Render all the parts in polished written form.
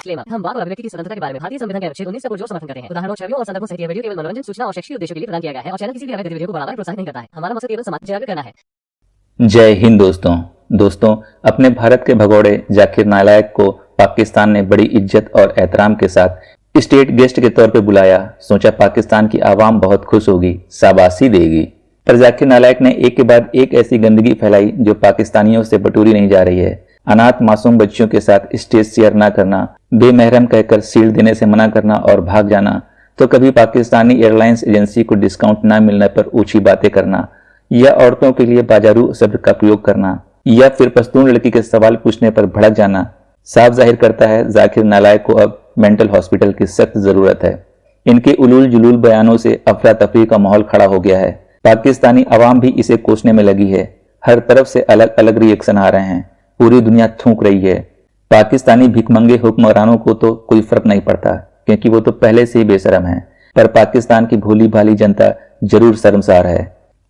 Disclaimer. हम वाक और अभिव्यक्ति की स्वतंत्रता के बारे में भारतीय संविधान के अनुच्छेद 19 का पुरजोर समर्थन करते हैं। उदाहरणों, छवियों और संदर्भों सहित यह वीडियो केवल मनोरंजन, सूचना और शैक्षिक उद्देश्यों के लिए प्रदान किया गया है और चैनल किसी भी अवैध गतिविधियों को बढ़ावा या प्रोत्साहित नहीं करता है। हमारा मकसद केवल समाज जागरूक करना है। जय हिंद दोस्तों, अपने भारत के भगोड़े जाकिर नालायक को पाकिस्तान ने बड़ी इज्जत और एहतराम के साथ स्टेट गेस्ट के तौर पे बुलाया। सोचा पाकिस्तान की आवाम बहुत खुश होगी, शाबाशी देगी। पर जाकिर नालायक ने एक के बाद एक ऐसी गंदगी फैलाई जो पाकिस्तानियों से बटोरी नहीं जा रही है। अनाथ मासूम बच्चियों के साथ स्टेज शेयर न करना, बेमहरम कहकर सीट देने से मना करना और भाग जाना, तो कभी पाकिस्तानी एयरलाइंस एजेंसी को डिस्काउंट न मिलने पर ऊंची बातें करना, या औरतों के लिए बाजारू शब्द का प्रयोग करना, या फिर पश्तून लड़की के सवाल पूछने पर भड़क जाना, साफ जाहिर करता है जाकिर नालायक को अब मेंटल हॉस्पिटल की सख्त जरूरत है। इनके उलूल जुलूल बयानों से अफरा तफरी का माहौल खड़ा हो गया है। पाकिस्तानी अवाम भी इसे कोसने में लगी है। हर तरफ से अलग अलग रिएक्शन आ रहे हैं। पूरी दुनिया थूक रही है। पाकिस्तानी भिखमंगे हुक्मरानों को तो कोई फर्क नहीं पड़ता, क्योंकि वो तो पहले से ही बेशरम है। पर पाकिस्तान की भोली भाली जनता जरूर शर्मसार है।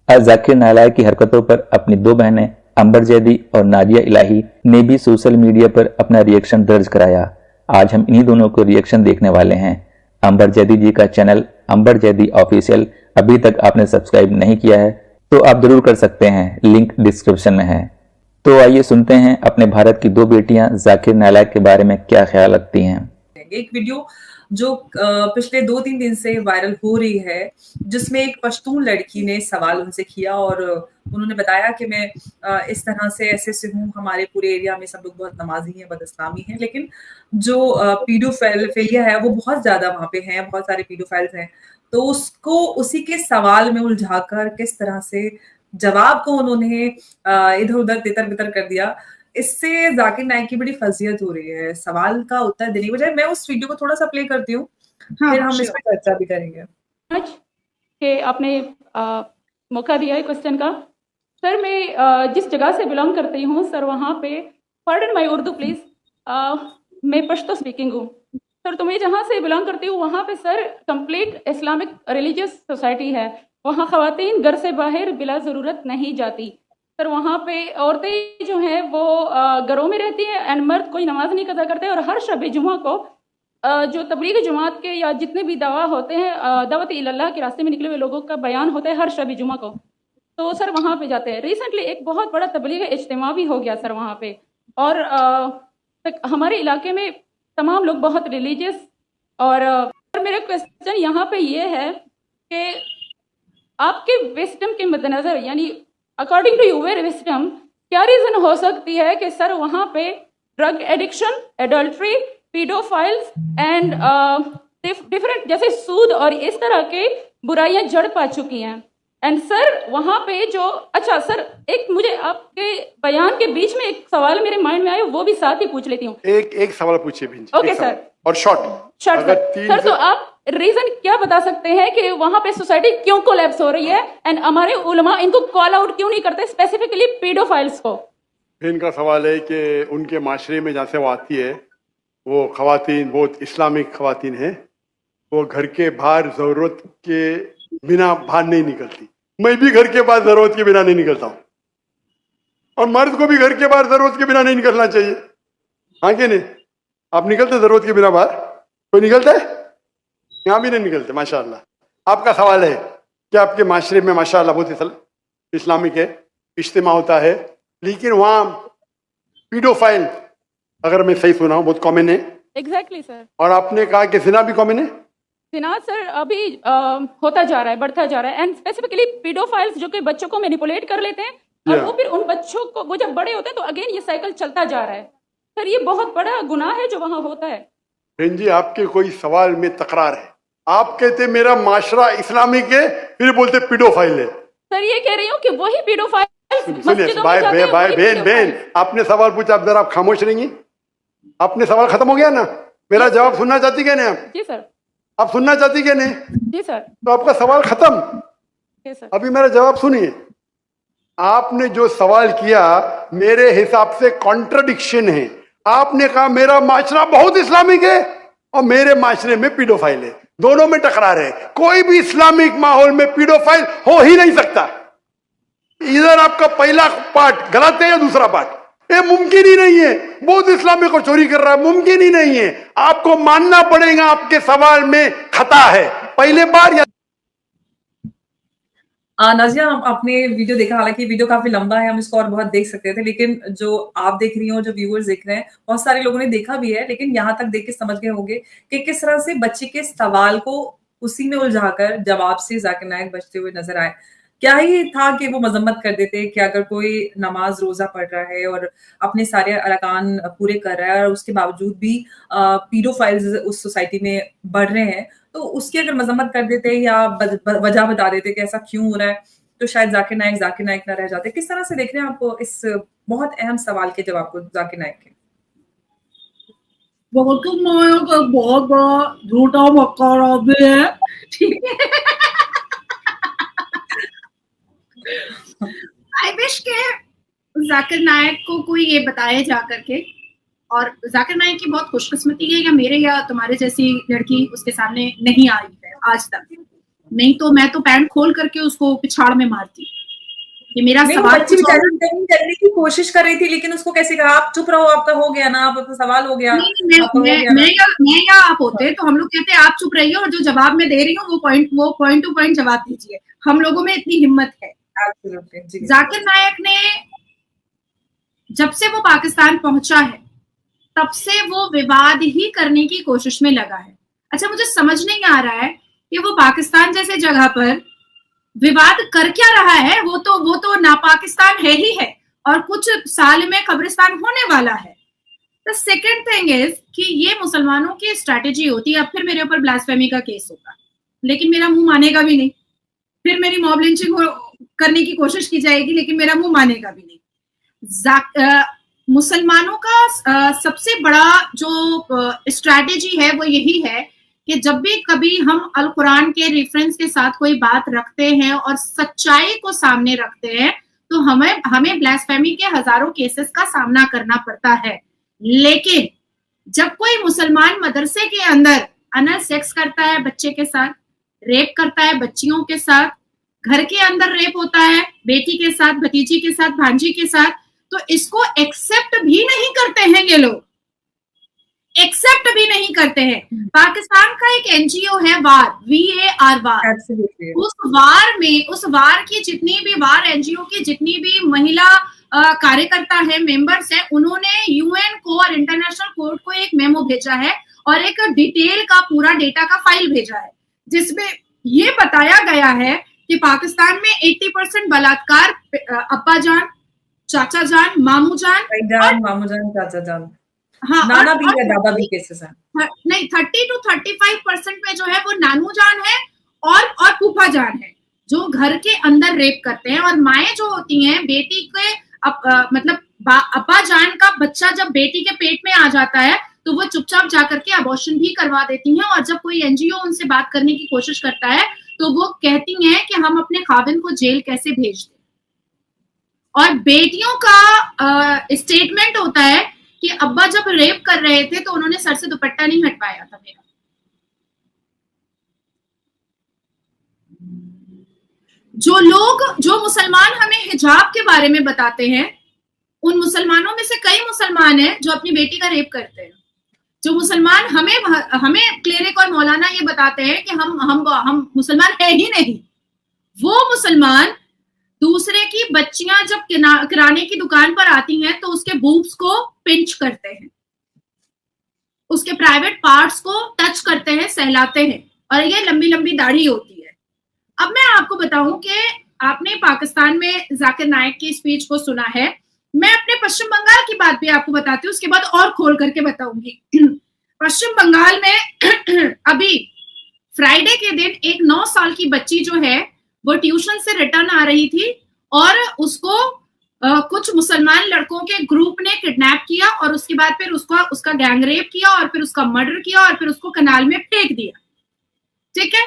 आज जाकिर नालायक की हरकतों पर अपनी दो बहनें अंबर जैदी और नादिया इलाही ने भी सोशल मीडिया पर अपना रिएक्शन दर्ज कराया। आज हम इन्हीं दोनों को रिएक्शन देखने वाले हैं। अंबर जैदी जी का चैनल अंबर जैदी ऑफिशियल अभी तक आपने सब्सक्राइब नहीं किया है तो आप जरूर कर सकते हैं, लिंक डिस्क्रिप्शन में है। तो आइए सुनते हैं अपने भारत की दो बेटियां जाकिर नालायक के बारे में क्या ख्याल रखती हैं। एक वीडियो जो पिछले 2-3 दिन से वायरल हो रही है, जिसमें एक पश्तून लड़की ने सवाल उनसे किया और उन्होंने बताया कि मैं इस तरह से ऐसे हूँ, हमारे पूरे एरिया में सब लोग बहुत नमाजी हैं, बदइस्लामी हैं, लेकिन जो पीडोफिलिया है वो बहुत ज्यादा वहां पे है, बहुत सारे पीडोफाइल्स हैं। तो उसको उसी के सवाल में उलझाकर किस तरह से जवाब को उन्होंने इधर उधर तितर बितर कर दिया, इससे जाकिर नाइक की बड़ी फजीयत हो रही है। सवाल का उत्तर देने के बजाय मैं उस वीडियो को थोड़ा सा प्ले करती हूँ, फिर हम इस पर चर्चा भी करेंगे। कि आपने मौका दिया है क्वेश्चन का। सर, मैं जिस जगह से बिलोंग करती हूँ सर, वहाँ पे पार्डन माई उर्दू प्लीज, मैं पश्तो स्पीकिंग हूँ सर। तो मैं जहाँ से बिलोंग करती हूँ वहाँ पे sir complete Islamic religious society है। वहाँ ख़वातीन घर से बाहर बिला ज़रूरत नहीं जाती सर। वहाँ पे औरतें जो हैं वो घरों में रहती हैं एंड मर्द कोई नमाज नहीं अदा करते। और हर शब जुमा को जो तबलीग जमात के या जितने भी दावा होते हैं, दावत इल्लाह के रास्ते में निकले हुए लोगों का बयान होता है हर शब जुमा को, तो सर वहाँ पे जाते हैं। रिसेंटली एक बहुत बड़ा तबलीग इज्तिमा भी हो गया सर वहाँ पे, और हमारे इलाके में तमाम लोग बहुत रिलीजियस। और मेरा क्वेश्चन यहाँ पे ये है कि आपके विस्डम के मद्देनजर, यानी अकॉर्डिंग टू यूर विस्डम, क्या रीजन हो सकती है कि सर वहाँ पे drug addiction, adultery, paedophiles and different जैसे सूद और इस तरह के बुराइयां जड़ पा चुकी हैं। एंड सर वहाँ पे जो, अच्छा सर, एक मुझे आपके बयान के बीच में एक सवाल मेरे माइंड में आया, वो भी साथ ही पूछ लेती हूँ। एक सवाल पूछिए भी। ओके सर, और शॉर्ट सर। तो आप रीजन क्या बता सकते हैं कि वहां पे सोसाइटी क्यों कोलैप्स हो रही है एंड हमारे उलमा इनको कॉल आउट क्यों नहीं करते, स्पेसिफिकली पीडोफाइल्स को? इनका सवाल है कि उनके माशरे में जहाँ से वो आती है, वो खवातीन बहुत इस्लामिक खवातीन है, वो घर के बाहर जरूरत के बिना बाहर नहीं निकलती। मैं भी घर के बाहर जरूरत के बिना नहीं निकलता हूँ, और मर्द को भी घर के बाहर जरूरत के बिना नहीं निकलना चाहिए। हाँ कि नहीं? आप निकलते जरूरत के बिना बाहर? कोई निकलता है? यहाँ भी नहीं निकलते माशाअल्लाह। आपका सवाल है कि आपके माशरे में माशाअल्लाह बहुत इस्लामिक है, इज्तिमा होता है, लेकिन वहाँ पीडोफाइल, अगर मैं सही सुना हूँ, बहुत कॉमन है। Exactly sir. और आपने कहा कि जिना भी कॉमन है? जिना सर अभी होता जा रहा है, बढ़ता जा रहा है, एंड स्पेसिफिकली पीडोफाइल्स जो कि बच्चों को मैनिपुलेट कर लेते हैं और वो फिर उन बच्चों को, वो जब बड़े होते हैं तो अगेन ये साइकिल चलता जा रहा है सर। ये बहुत बड़ा गुनाह है जो वहाँ होता है। बहन जी, आपके कोई सवाल में तकरार है। आप कहते मेरा माशरा इस्लामिक है, फिर बोलते पीडोफाइल है। सर ये कह रही हूँ कि वही पीडोफाइल। बहन, आपने सवाल पूछा, आप जरा आप खामोश रहेंगी? आपने सवाल खत्म हो गया ना? मेरा जवाब सुनना चाहती क्या नहीं आप? जी सर। आप सुनना चाहती क्या नहीं? जी सर। तो आपका सवाल खत्म। जी सर। अभी मेरा जवाब सुनिए। आपने जो सवाल किया मेरे हिसाब से कॉन्ट्रडिक्शन है। आपने कहा मेरा माशरा बहुत इस्लामिक है और मेरे माशरे में पीडोफाइल है, दोनों में टकरार है। कोई भी इस्लामिक माहौल में पीडोफाइल हो ही नहीं सकता। इधर आपका पहला पार्ट गलत है या दूसरा पार्ट? ये मुमकिन ही नहीं है। बौद्ध इस्लामी को चोरी कर रहा है, मुमकिन ही नहीं है। आपको मानना पड़ेगा आपके सवाल में खता है। पहले बार या नाजिया, आपने वीडियो देखा, हालांकि वीडियो काफी लंबा है, हम इसको और बहुत देख सकते थे, लेकिन जो आप देख रही हो, जो व्यूअर्स देख रहे हैं, बहुत सारे लोगों ने देखा भी है, लेकिन यहाँ तक देख के समझ गए होंगे कि किस तरह से बच्चे के सवाल को उसी में उलझाकर जवाब से जाकिर नायक बचते हुए नजर आए। क्या ही था कि वो मजम्मत कर देते कि अगर कोई नमाज रोजा पढ़ रहा है और अपने सारे अरकान पूरे कर रहा है और उसके बावजूद भी पीडोफाइल्स उस सोसाइटी में बढ़ रहे हैं, तो उसकी अगर मजम्मत कर देते या वजह बता देते कि ऐसा क्यों हो रहा है, तो शायद जाकिर नायक ना रह जाते। किस तरह से देख रहे हैं आप इस बहुत अहम सवाल के जवाब को जाकिर नायक के? जाकिर नायक बहुत बड़ा झूठा बक्कारा भी है, ठीक है। आई विश के जाकिर नायक को कोई ये बताए जा करके, और जाकिर नायक की बहुत खुशकिस्मती है या मेरे या तुम्हारे जैसी लड़की उसके सामने नहीं आई है आज तक, नहीं तो मैं तो पैंट खोल करके उसको पिछाड़ में मारती। ये मेरा सवाल करने की कोशिश कर रही थी, लेकिन उसको कैसे कहा आप चुप रहो, आपका हो गया ना, आपका सवाल हो गया। मैं या आप होते तो हम लोग कहते आप चुप रहिए और जो जवाब मैं दे रही हूँ वो पॉइंट टू पॉइंट जवाब दीजिए। हम लोगों में इतनी हिम्मत है। जाकिर नायक ने जब से वो पाकिस्तान पहुंचा है तब से वो विवाद ही करने की कोशिश में लगा है। अच्छा, मुझे समझ नहीं आ रहा है कि वो पाकिस्तान जैसे जगह पर विवाद कर क्या रहा है। वो तो नापाकिस्तान है ही है और कुछ साल में कब्रिस्तान होने वाला है। द सेकेंड थिंग इज कि ये मुसलमानों की स्ट्रैटेजी होती है। अब फिर मेरे ऊपर ब्लास्फेमी का केस होगा, लेकिन मेरा मुंह मानेगा भी नहीं। फिर मेरी मॉब लिंचिंग करने की कोशिश की जाएगी, लेकिन मेरा मुंह मानेगा भी नहीं। मुसलमानों का सबसे बड़ा जो स्ट्रैटेजी है वो यही है कि जब भी कभी हम अल कुरान के रेफरेंस के साथ कोई बात रखते हैं और सच्चाई को सामने रखते हैं तो हमें ब्लास्फेमी के हजारों केसेस का सामना करना पड़ता है। लेकिन जब कोई मुसलमान मदरसे के अंदर अनल सेक्स करता है बच्चे के साथ, रेप करता है बच्चियों के साथ, घर के अंदर रेप होता है बेटी के साथ, भतीजी के साथ, भांजी के साथ, तो इसको एक्सेप्ट भी नहीं करते हैं ये लोग, एक्सेप्ट भी नहीं करते हैं। पाकिस्तान का एक एनजीओ है वार, VAR वार, उस वार की जितनी भी वार एनजीओ की जितनी भी महिला कार्यकर्ता है, मेंबर्स है, उन्होंने UN को और इंटरनेशनल कोर्ट को एक मेमो भेजा है और एक डिटेल का पूरा डेटा का फाइल भेजा है जिसमें ये बताया गया है कि पाकिस्तान में 80% बलात्कार अब्बा जान, चाचा जान, मामू जान, चाचा जान, हाँ, नाना भी है, दादा भी केसेस है। नहीं, 30 to 35% में जो है वो नानू जान है और फूफा जान है जो घर के अंदर रेप करते हैं। और माएँ जो होती हैं बेटी के मतलब अब्बा जान का बच्चा जब बेटी के पेट में आ जाता है तो वो चुपचाप जाकर के अबॉर्शन भी करवा देती हैं। और जब कोई एनजीओ उनसे बात करने की कोशिश करता है तो वो कहती हैं कि हम अपने खाविन को जेल कैसे भेज दें। और बेटियों का स्टेटमेंट होता है कि अब्बा जब रेप कर रहे थे तो उन्होंने सर से दुपट्टा नहीं हटवाया था मेरा। जो मुसलमान हमें हिजाब के बारे में बताते हैं, उन मुसलमानों में से कई मुसलमान हैं जो अपनी बेटी का रेप करते हैं। जो मुसलमान हमें क्लेरिक और मौलाना ये बताते हैं कि हम मुसलमान है ही नहीं, वो मुसलमान दूसरे की बच्चियां जब किराने की दुकान पर आती हैं तो उसके बूब्स को पिंच करते हैं, उसके प्राइवेट पार्ट्स को टच करते हैं, सहलाते हैं, और ये लंबी लंबी दाढ़ी होती है। अब मैं आपको बताऊं कि आपने पाकिस्तान में जाकिर नायक की स्पीच को सुना है, मैं अपने पश्चिम बंगाल की बात भी आपको बताती हूँ, उसके बाद और खोल करके बताऊंगी। पश्चिम बंगाल में अभी फ्राइडे के दिन एक 9 साल की बच्ची जो है वो ट्यूशन से रिटर्न आ रही थी और उसको कुछ मुसलमान लड़कों के ग्रुप ने किडनैप किया और उसके बाद फिर उसका गैंग रेप किया और फिर उसका मर्डर किया और फिर उसको कनाल में फेंक दिया। ठीक है,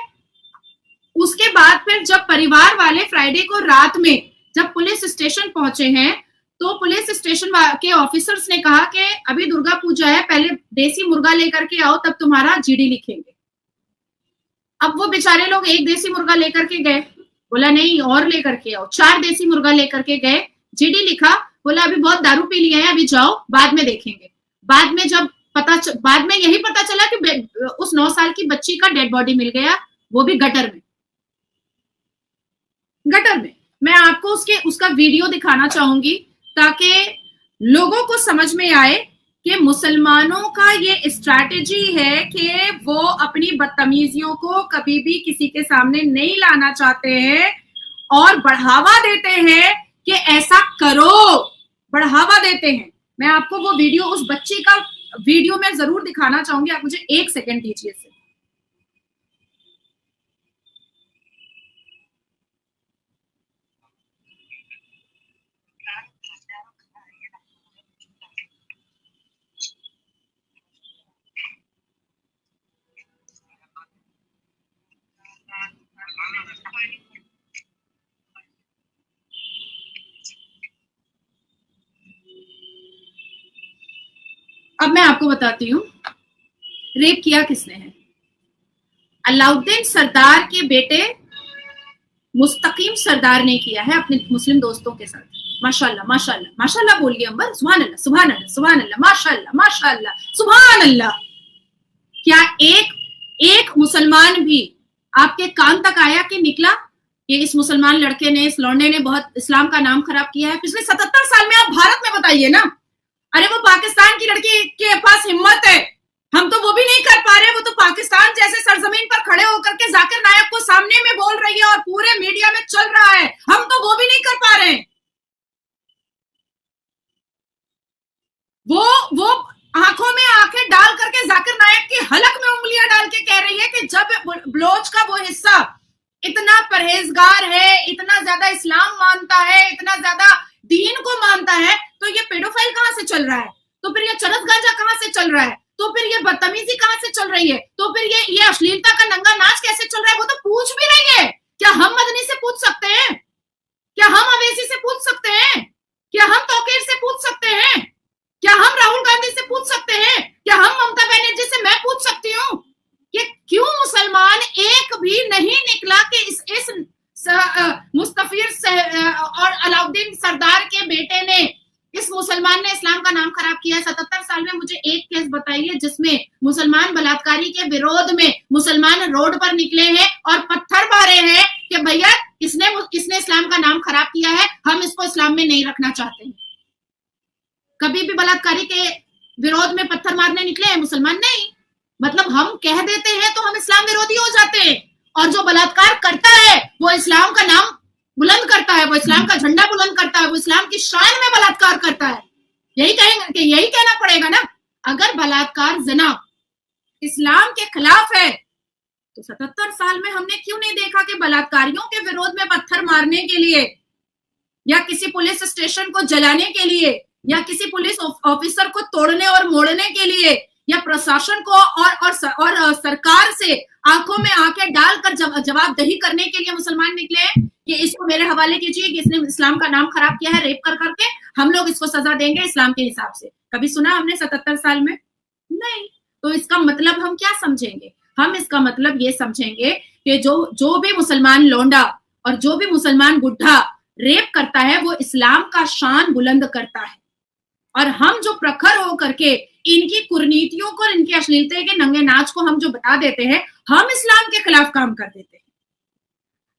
उसके बाद फिर जब परिवार वाले फ्राइडे को रात में जब पुलिस स्टेशन पहुंचे हैं तो पुलिस स्टेशन के ऑफिसर्स ने कहा कि अभी दुर्गा पूजा है, पहले देसी मुर्गा लेकर के आओ तब तुम्हारा जीडी लिखेंगे। अब वो बेचारे लोग एक देसी मुर्गा लेकर के गए, बोला नहीं और लेकर के आओ, 4 देसी मुर्गा लेकर के गए, जीडी लिखा, बोला अभी बहुत दारू पी लिया है, अभी जाओ, बाद में देखेंगे। बाद में जब बाद में यही पता चला कि उस 9 साल की बच्ची का डेड बॉडी मिल गया, वो भी गटर में। मैं आपको उसका वीडियो दिखाना चाहूंगी ताकि लोगों को समझ में आए कि मुसलमानों का ये स्ट्रैटेजी है कि वो अपनी बदतमीजियों को कभी भी किसी के सामने नहीं लाना चाहते हैं और बढ़ावा देते हैं कि ऐसा करो, बढ़ावा देते हैं। मैं आपको वो वीडियो, उस बच्ची का वीडियो मैं जरूर दिखाना चाहूंगी, आप मुझे 1 सेकंड दीजिए इसे। अब मैं आपको बताती हूँ रेप किया किसने है। अलाउद्दीन सरदार के बेटे मुस्तकीम सरदार ने किया है अपने मुस्लिम दोस्तों के साथ। माशाल्लाह माशाल्लाह माशाल्लाह बोलिए अंबर, सुभान अल्लाह सुभान अल्लाह सुभान अल्लाह, माशाल्लाह माशाल्लाह सुभान अल्लाह। क्या एक मुसलमान भी आपके कान तक आया कि निकला कि इस मुसलमान लड़के ने, इस लौंडे ने बहुत इस्लाम का नाम खराब किया है पिछले 77 साल में? आप भारत में बताइए ना। अरे वो पाकिस्तान की लड़की के पास हिम्मत है, हम तो वो भी नहीं कर पा रहे। वो तो पाकिस्तान जैसे सरजमीन पर खड़े होकर के जाकिर नायक को सामने में बोल रही है और पूरे मीडिया में चल रहा है, हम तो वो भी नहीं कर पा रहे हैं। वो आंखों में आंखें डाल करके जाकिर नायक की हलक में उंगलियां डाल के कह रही है कि जब बलोच का वो हिस्सा इतना परहेजगार है, इतना ज्यादा इस्लाम मानता है, इतना ज्यादा दीन को मानता है, तो ये पेडोफाइल कहां से चल रहा है? तो फिर ये चरस गांजा कहां से चल रहा है? तो फिर ये बदतमीजी कहां से चल रही है? तो फिर ये अश्लीलता का नंगा नाच कैसे चल रहा है? वो तो पूछ भी रही है। क्या हम मदनी से पूछ सकते हैं? क्या हम अवैसी से पूछ सकते हैं? क्या हम तौकीर से पूछ सकते हैं? क्या हम राहुल गांधी से पूछ सकते हैं? क्या हम ममता बनर्जी से मैं पूछ सकती हूँ कि क्यों मुसलमान एक भी नहीं निकला कि इस मुस्तफीर और अलाउद्दीन सरदार के बेटे ने, इस मुसलमान ने इस्लाम का नाम खराब किया है। 77 साल में मुझे एक केस बताइए जिसमें मुसलमान बलात्कारी के विरोध में मुसलमान रोड पर निकले हैं और पत्थर मारे हैं कि भैया इसने इस्लाम का नाम खराब किया है, हम इसको इस्लाम में नहीं रखना चाहते हैं। कभी भी बलात्कारी के विरोध में पत्थर मारने निकले हैं मुसलमान? नहीं। मतलब हम कह देते हैं तो हम इस्लाम विरोधी हो जाते हैं, और जो बलात्कार करता है वो इस्लाम का नाम बुलंद करता है, वो इस्लाम का झंडा बुलंद करता है, वो इस्लाम की शान में बलात्कार करता है। यही कहना पड़ेगा ना। अगर बलात्कार ज़िना इस्लाम के खिलाफ है तो 77 साल में हमने क्यों नहीं देखा कि बलात्कारियों के विरोध में पत्थर मारने के लिए, या किसी पुलिस स्टेशन को जलाने के लिए, या किसी पुलिस ऑफिसर को तोड़ने और मोड़ने के लिए, या प्रशासन को और सरकार से आंखों में आंखें डालकर जवाबदेही करने के लिए मुसलमान निकले हैं कि इसको मेरे हवाले कीजिए कि इसने इस्लाम का नाम खराब किया है रेप कर करके, हम लोग इसको सजा देंगे इस्लाम के हिसाब से। कभी सुना हमने 77 साल में? नहीं। तो इसका मतलब हम क्या समझेंगे? हम इसका मतलब ये समझेंगे कि जो भी मुसलमान लौंडा और जो भी मुसलमान बुढ़ा रेप करता है वो इस्लाम का शान बुलंद करता है, और हम जो प्रखर हो करके इनकी कुरीतियों को, इनकी अश्लीलता के नंगे नाच को हम जो बता देते हैं, हम इस्लाम के खिलाफ काम कर देते हैं।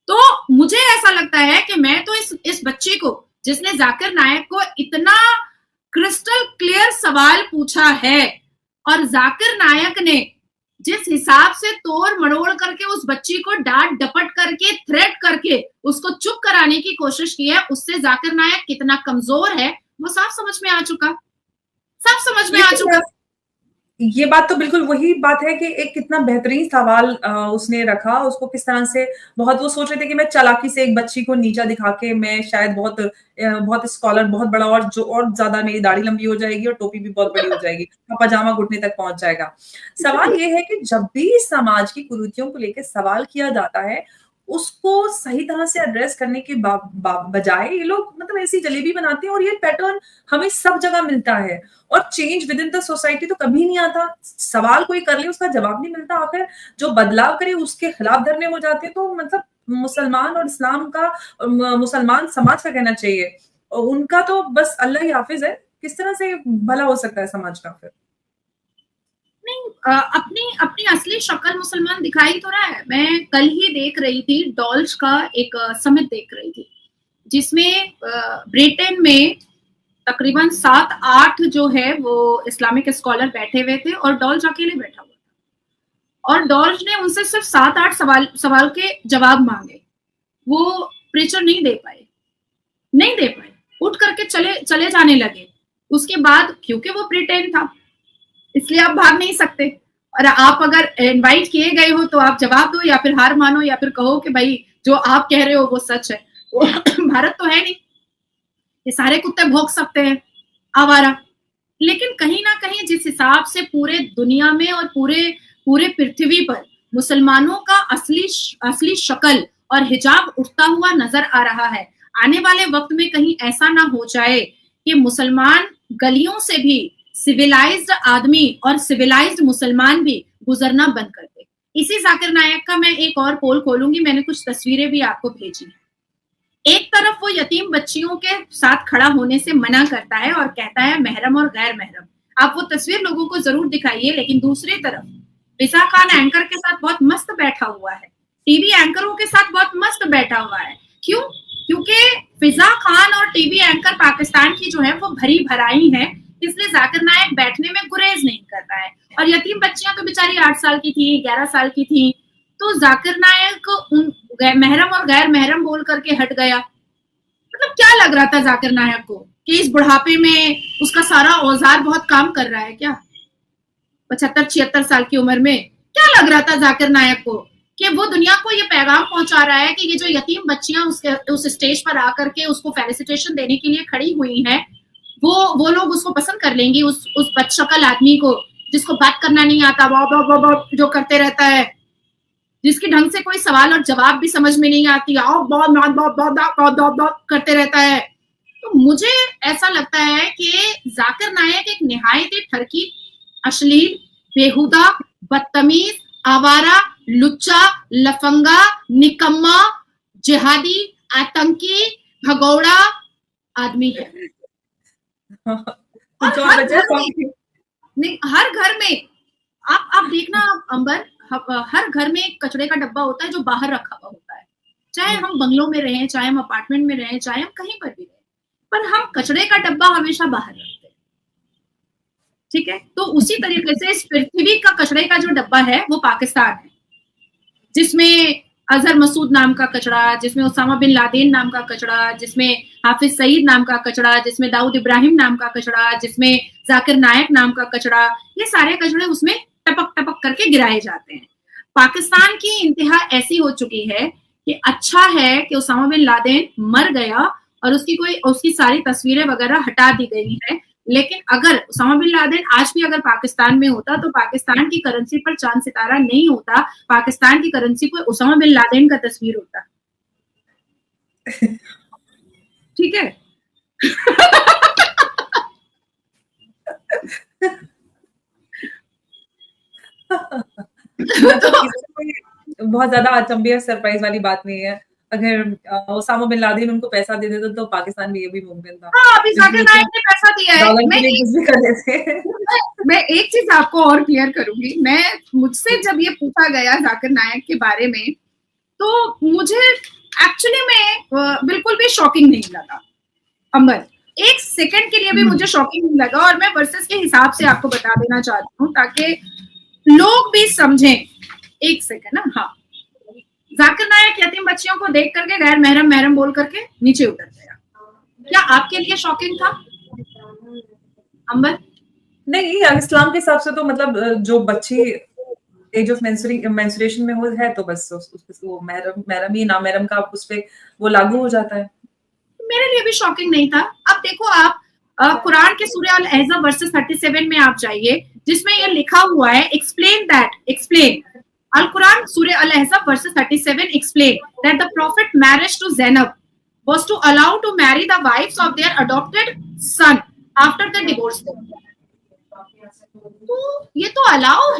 तो मुझे ऐसा लगता है कि मैं तो इस बच्ची को, जिसने जाकिर नायक को इतना क्रिस्टल क्लियर सवाल पूछा है, और जाकिर नायक ने जिस हिसाब से तोड़ मरोड़ करके उस बच्ची को डांट डपट करके, थ्रेट करके उसको चुप कराने की कोशिश की है, उससे जाकिर नायक कितना कमजोर है वो साफ समझ में आ चुका। ये बात तो बिल्कुल वही बात है कि एक कितना बेहतरीन सवाल उसने रखा। उसको किस तरह से वो सोच रहे थे कि मैं चालाकी से एक बच्ची को नीचा दिखा के मैं शायद बहुत स्कॉलर, बहुत बड़ा, और ज्यादा मेरी दाढ़ी लंबी हो जाएगी और टोपी भी बहुत बड़ी हो जाएगी, पजामा घुटने तक पहुंच जाएगा। सवाल ये है कि जब भी समाज की कुरीतियों को लेकर सवाल किया जाता है, उसको सही तरह से एड्रेस करने के बजाय ये लोग मतलब ऐसी जलेबी बनाते हैं, और ये पैटर्न हमें सब जगह मिलता है। और change with in the society तो कभी नहीं आता। सवाल कोई कर ले उसका जवाब नहीं मिलता, आखिर जो बदलाव करे उसके खिलाफ धरने हो जाते हैं। तो मतलब मुसलमान और इस्लाम का, मुसलमान समाज का कहना चाहिए उनका तो बस अल्लाह ही हाफिज है। किस तरह से भला हो सकता है समाज का फिर? नहीं, अपनी अपनी असली शक्ल मुसलमान दिखाई तो रहा है। मैं कल ही देख रही थी, डॉल्स का एक समिट देख रही थी, जिसमें ब्रिटेन में तकरीबन 7-8 जो है वो इस्लामिक स्कॉलर बैठे हुए थे और डॉल्स अकेले बैठा हुआ था। और डॉल्स ने उनसे सिर्फ 7-8 सवाल के जवाब मांगे। वो प्रेशर नहीं दे पाए, उठ करके चले जाने लगे। उसके बाद क्योंकि वो ब्रिटेन था इसलिए आप भाग नहीं सकते, और आप अगर इनवाइट किए गए हो तो आप जवाब दो, या फिर हार मानो, या फिर कहो कि भाई जो आप कह रहे हो वो सच है। वो भारत तो है नहीं, ये सारे कुत्ते भौंक सकते हैं आवारा। लेकिन कहीं ना कहीं जिस हिसाब से पूरे दुनिया में और पूरे पृथ्वी पर मुसलमानों का असली शक्ल और हिजाब उठता हुआ नजर आ रहा है, आने वाले वक्त में कहीं ऐसा ना हो जाए कि मुसलमान गलियों से भी सिविलाइज्ड आदमी और सिविलाइज्ड मुसलमान भी गुजरना बंद कर दे। इसी जाकिर नायक का मैं एक और पोल खोलूंगी, मैंने कुछ तस्वीरें भी आपको भेजी। एक तरफ वो यतीम बच्चियों के साथ खड़ा होने से मना करता है और कहता है महरम और गैर महरम। आप वो तस्वीर लोगों को जरूर दिखाइए, लेकिन दूसरी तरफ फिजा खान एंकर के साथ बहुत मस्त बैठा हुआ है, टीवी एंकरों के साथ बहुत मस्त बैठा हुआ है। क्यों? क्योंकि फिजा खान और टीवी एंकर पाकिस्तान की जो है वो भरी भराई है, इसलिए जाकिर नायक बैठने में गुरेज नहीं कर रहा है। और यतीम बच्चियां तो बेचारी 8 साल की थी, 11 साल की थी, तो जाकिर नायक उन महरम और गैर महरम बोल करके हट गया। मतलब क्या लग रहा था जाकिर नायक को कि इस बुढ़ापे में उसका सारा औजार बहुत काम कर रहा है क्या? 75-76 साल की उम्र में क्या लग रहा था जाकिर नायक को कि वो दुनिया को ये पैगाम पहुंचा रहा है कि ये जो यतीम बच्चियां उस स्टेज पर आकर के उसको फेलिसिटेशन देने के लिए खड़ी हुई हैं, वो लोग उसको पसंद कर लेंगी, उस बदशक्ल आदमी को जिसको बात करना नहीं आता, जो करते रहता है, जिसके ढंग से कोई सवाल और जवाब भी समझ में नहीं आती, करते रहता है। तो मुझे ऐसा लगता है कि जाकिर नायक एक निहायत ही ठरकी, अश्लील, बेहुदा, बदतमीज, आवारा, लुच्चा, लफंगा, निकम्मा, जिहादी, आतंकी, भगौड़ा आदमी है। हर घर में आप देखना अंबर, हर घर में एक कचड़े का डब्बा होता है जो बाहर रखा हुआ होता है। चाहे हम बंगलों में रहें, चाहे हम अपार्टमेंट में रहें, चाहे हम कहीं पर भी रहें, पर हम कचड़े का डब्बा हमेशा बाहर रखते हैं। ठीक है, तो उसी तरीके से इस पृथ्वी का कचड़े का जो डब्बा है वो पाकिस्तान है, जिसमें अजहर मसूद नाम का कचड़ा, जिसमें उसामा बिन लादेन नाम का कचड़ा, जिसमें हाफिज सईद नाम का कचड़ा, जिसमें दाऊद इब्राहिम नाम का कचड़ा, जिसमें जाकिर नायक नाम का कचड़ा, ये सारे कचड़े उसमें टपक टपक करके गिराए जाते हैं। पाकिस्तान की इंतहा ऐसी हो चुकी है कि अच्छा है कि उसामा बिन लादेन मर गया और उसकी सारी तस्वीरें वगैरह हटा दी गई है, लेकिन अगर उसामा बिन लादेन आज भी अगर पाकिस्तान में होता तो पाकिस्तान की करेंसी पर चांद सितारा नहीं होता, पाकिस्तान की करेंसी पर उसामा बिन लादेन का तस्वीर होता। ठीक है। बहुत ज्यादा अचंभे सरप्राइज वाली बात नहीं है। अगर ओसामा बिन लादेन उनको पैसा दे देते तो पाकिस्तान में ये भी मुमकिन था। हाँ, अभी जाकिर नायक ने पैसा दिया है। मैं एक चीज आपको और क्लियर करूंगी। मुझसे जब ये पूछा गया जाकिर नायक के बारे में, तो मुझे एक्चुअली में बिल्कुल भी शॉकिंग नहीं लगा अंबर, एक सेकंड के लिए भी मुझे शॉकिंग नहीं लगा। और मैं वर्सेस के हिसाब से आपको बता देना चाहती हूँ ताकि लोग भी समझें। एक सेकंड ना, हाँ, जाकिर नायक यतीम बच्चियों को देख करके गैर महरम महरम बोल करके नीचे उतर गया। क्या आपके लिए शॉकिंग था अंबर? नहीं, इस्लाम के हिसाब से तो मतलब जो बच्ची एज ऑफ मेंस्ट्रुएशन में हो है तो बस वो महरम ही ना महरम का उस पे वो लागू हो जाता है। मेरे लिए भी शॉकिंग नहीं था। अब देखो, आप कुरान के सूरह अल अहज़ाब वर्सेस 37 में आप जाइए, जिसमें ये लिखा हुआ है, explain Al Quran Surah Al Ahzab verses 37 explain that the prophet marriage to Zainab was to allow to marry the wives of their adopted son after the divorce. तो ये तो अलाउ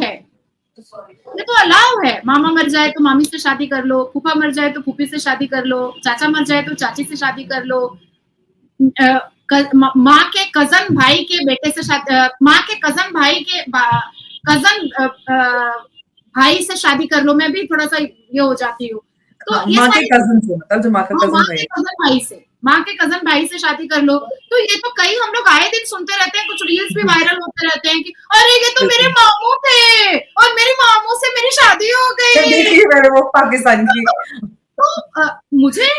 है, मामा मर जाए तो मामी से शादी कर लो, फूफा मर जाए तो फूफी से शादी कर लो, चाचा मर जाए तो चाची से शादी कर लो, माँ के कजन भाई के बेटे से शादी, माँ के कजन भाई के कजन भाई से शादी कर लो, मैं भी थोड़ा सा ये हो जाती हूँ। तो माँ के कजन से, मतलब जो माँ का कजन भाई, माँ के कजन भाई से शादी कर लो। तो ये तो कई हम लोग आए दिन सुनते रहते हैं, कुछ रील्स भी वायरल होते रहते हैं कि अरे ये तो मेरे मामू थे और मेरे मामू से मेरी शादी हो गई, वो पाकिस्तान की। तो मुझे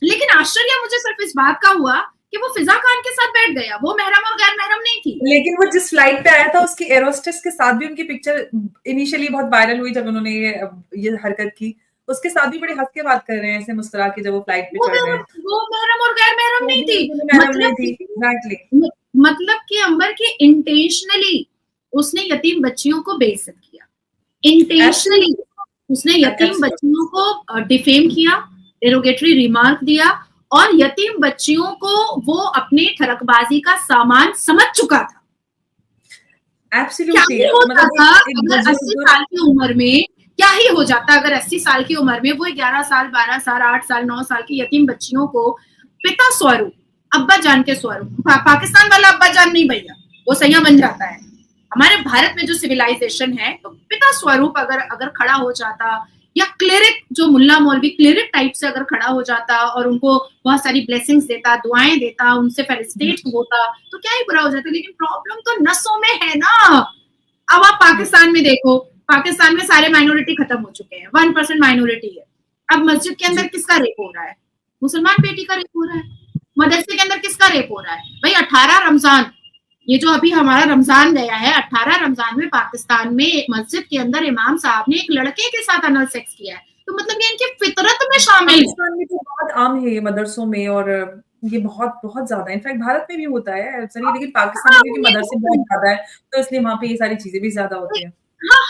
लेकिन आश्चर्य मुझे सिर्फ इस बात का हुआ कि वो फिजा खान के साथ बैठ गया, वो महरम और गैर महरम नहीं थी। लेकिन वो जिस फ्लाइट पे आया था उसकी एरोस्टेस के साथ भी उनकी पिक्चर इनिशियली बहुत वायरल हुई जब उन्होंने ये हरकत की, उसके साथ भी बड़े हंस के बात कर रहे हैं, ऐसे मुस्कुरा के, जब वो फ्लाइट पे चढ़ रहे हैं। वो महरम और गैर महरम नहीं थी, मतलब कि अंबर के इंटेंशनली उसने यतीम बच्चियों को बेइज्जत किया, इंटेंशनली उसने यतीम बच्चियों को डिफेम किया, डेरोगेटरी रिमार्क दिया, और यतीम बच्चियों को वो अपने ठरकबाजी का सामान समझ चुका था। एब्सोल्युटली। क्या होता था अगर 80 साल की उम्र में, क्या ही हो जाता अगर 80 साल की उम्र में वो 11 साल 12 साल 8 साल 9 साल की यतीम बच्चियों को पिता स्वरूप, अब्बा जान के स्वरूप, पाकिस्तान वाला अब्बा जान नहीं भैया, वो सैया बन जाता है। हमारे भारत में जो सिविलाइजेशन है, तो पिता स्वरूप अगर खड़ा हो जाता, या क्लेरिक जो मुल्ला मौलवी क्लेरिक टाइप से अगर खड़ा हो जाता और उनको बहुत सारी ब्लेसिंग्स देता, दुआएं देता, उनसे फेलिसिटेट होता, तो क्या ही बुरा हो जाता। लेकिन प्रॉब्लम तो नसों में है ना। अब आप पाकिस्तान में देखो, पाकिस्तान में सारे माइनॉरिटी खत्म हो चुके हैं, 1% माइनॉरिटी है। अब मस्जिद के अंदर किसका रेप हो रहा है? मुसलमान बेटी का रेप हो रहा है। मदरसे के अंदर किसका रेप हो रहा है? भाई 18 रमजान, ये जो अभी हमारा रमजान गया है, 18 रमजान में पाकिस्तान में मस्जिद के अंदर इमाम साहब ने एक लड़के के साथ अनल सेक्स किया है। तो मतलब ये इनकी फितरत में शामिल है। पाकिस्तान में तो बहुत आम है ये मदरसों में, और ये बहुत बहुत ज्यादा, इनफैक्ट भारत में भी होता है सर, लेकिन पाकिस्तान में क्योंकि मदरसे बहुत ज्यादा है, तो इसलिए वहाँ पे ये सारी चीजें भी ज्यादा होती है। हाँ,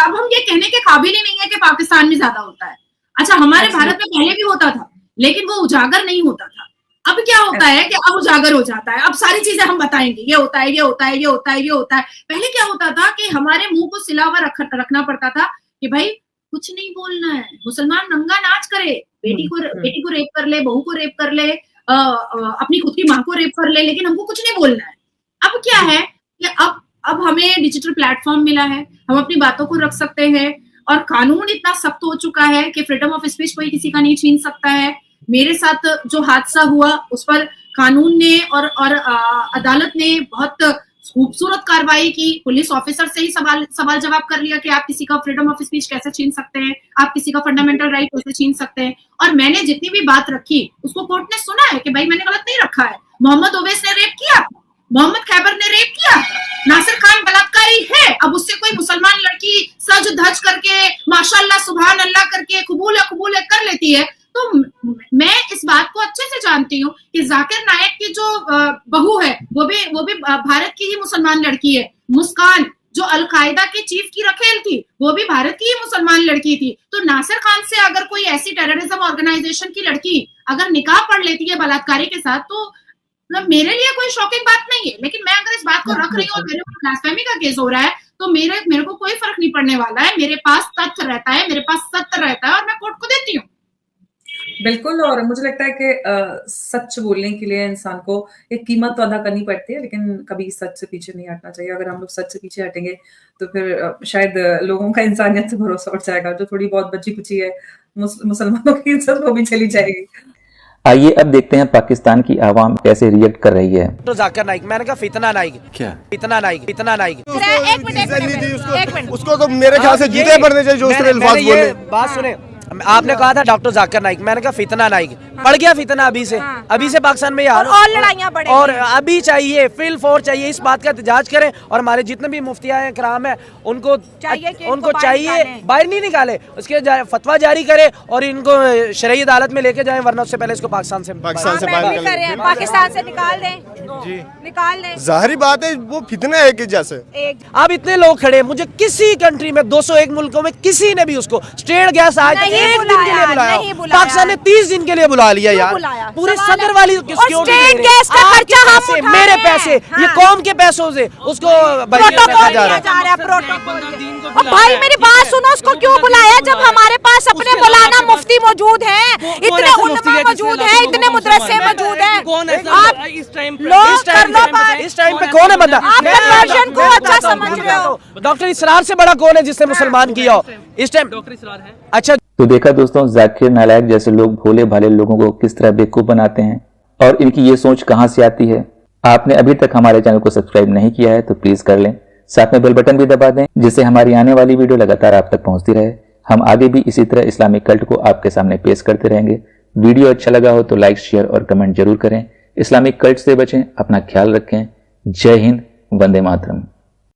अब हम ये कहने के काबिल ही नहीं है कि पाकिस्तान में ज्यादा होता है। अच्छा, हमारे भारत में पहले भी होता था, लेकिन वो उजागर नहीं होता था। अब क्या होता है कि अब उजागर हो जाता है, अब सारी चीजें हम बताएंगे, ये होता है, ये होता है, ये होता है, ये होता है। पहले क्या होता था कि हमारे मुंह को सिला हुआ रखना पड़ता था कि भाई कुछ नहीं बोलना है, मुसलमान नंगा नाच करे, बेटी को रेप कर ले, बहू को रेप कर ले, अपनी खुद की माँ को रेप कर ले, लेकिन हमको कुछ नहीं बोलना है। अब क्या है कि अब हमें डिजिटल प्लेटफॉर्म मिला है, हम अपनी बातों को रख सकते हैं, और कानून इतना सख्त हो चुका है कि फ्रीडम ऑफ स्पीच कोई किसी का नहीं छीन सकता है। मेरे साथ जो हादसा हुआ उस पर कानून ने और अदालत ने बहुत खूबसूरत कार्रवाई की। पुलिस ऑफिसर से ही सवाल जवाब कर लिया कि आप किसी का फ्रीडम ऑफ स्पीच कैसे छीन सकते हैं, आप किसी का फंडामेंटल राइट कैसे छीन सकते हैं। और मैंने जितनी भी बात रखी उसको कोर्ट ने सुना है कि भाई मैंने गलत नहीं रखा है। मोहम्मद ओवैस ने रेप किया, मोहम्मद खैबर ने रेप किया, नासिर खान बलात्कारी है। अब उससे कोई मुसलमान लड़की सज धज करके माशाल्लाह सुभान अल्लाह करके कबूल है कर लेती है। तो मैं इस बात को अच्छे से जानती हूँ कि जाकिर नायक की जो बहू है वो भी भारत की ही मुसलमान लड़की है। मुस्कान जो अलकायदा के चीफ की रखेल थी वो भी भारत की ही मुसलमान लड़की थी। तो नासिर खान से अगर कोई ऐसी टेररिज्म ऑर्गेनाइजेशन की लड़की अगर निकाह पढ़ लेती है बलात्कारी के साथ, तो मतलब मेरे लिए कोई शॉकिंग बात नहीं है। लेकिन मैं अगर इस बात को रख रही हूँ और मेरे ऊपर ब्लास्फेमी का केस हो रहा है, तो मेरे को कोई फर्क नहीं पड़ने वाला है। मेरे पास तथ्य रहता है, मेरे पास सत्य रहता है, और मैं कोर्ट को देती हूँ। बिल्कुल। और मुझे लगता है कि सच बोलने के लिए इंसान को एक कीमत तो अदा करनी पड़ती है, लेकिन कभी सच से पीछे नहीं हटना चाहिए। अगर हम लोग सच से पीछे हटेंगे तो फिर शायद लोगों का इंसानियत से भरोसा उठ जाएगा। जो थोड़ी बहुत बची कुची है मुसलमानों की इज्जत वो भी चली जाएगी। आइए अब देखते हैं पाकिस्तान की आवाम कैसे रिएक्ट कर रही है। तो जाकिर नाइक, मैंने कहा फितना नाइक, क्या फितना नाइक, फितना नाइक। एक मिनट, उसको तो मेरे ख्याल से जूते पड़ने चाहिए जो उसने अल्फाज बोले। बात सुने, आपने कहा था डॉक्टर जाकिर नाइक, मैंने कहा फितना नाइक, पड़ गया फितना अभी से। अभी से पाकिस्तान में यार और लड़ाइयां बढ़ेंगी, और अभी चाहिए फिल फोर चाहिए। इस बात का एहतजाज करें, और हमारे जितने भी मुफ्तियां कराम है उनको चाहिए बाहर नहीं निकाले, उसके फतवा जारी करे और इनको शरई अदालत में लेके जाए, वरना उससे पहले इसको पाकिस्तान से निकाल दें। जाहिर बात है वो फितना है कि जैसे अब इतने लोग खड़े, मुझे किसी कंट्री में 201 मुल्कों में किसी ने भी उसको स्टेट गैस आज एक दिन के लिए बुलाया, पाकिस्तान ने 30 दिन के लिए बुला लिया यार। पूरे सदर वाली मेरे पैसे, ये कौम के पैसों से उसको भाई मेरी बात सुनो, उसको क्यों बुलाया जब हमारे पास अपने मौलाना मुफ्ती मौजूद हैं, इतने उलमा मौजूद हैं, इतने मदरसे मौजूद हैं। कौन है आप इस टाइम पे? लोग इस टाइम कर लो बात। पे इस टाइम पे कौन है बंदा? आप कन्वर्शन को अच्छा समझ रहे हो। डॉक्टर इसरार से बड़ा कौन है जिसने मुसलमान किया हो इस टाइम? डॉक्टर इसरार है। अच्छा, तो देखा दोस्तों, जाकिर नालायक जैसे लोग भोले भाले लोगों को किस तरह बेवकूफ बनाते हैं और इनकी ये सोच कहां से आती है। आपने अभी तक हमारे चैनल को सब्सक्राइब नहीं किया है तो प्लीज कर लें, साथ में बेल बटन भी दबा दें जिससे हमारी आने वाली वीडियो लगातार आप तक पहुंचती रहे। हम आगे भी इसी तरह इस्लामिक कल्ट को आपके सामने पेश करते रहेंगे। वीडियो अच्छा लगा हो तो लाइक, शेयर और कमेंट जरूर करें। इस्लामिक कल्ट से बचें, अपना ख्याल रखें। जय हिंद, वंदे मातरम।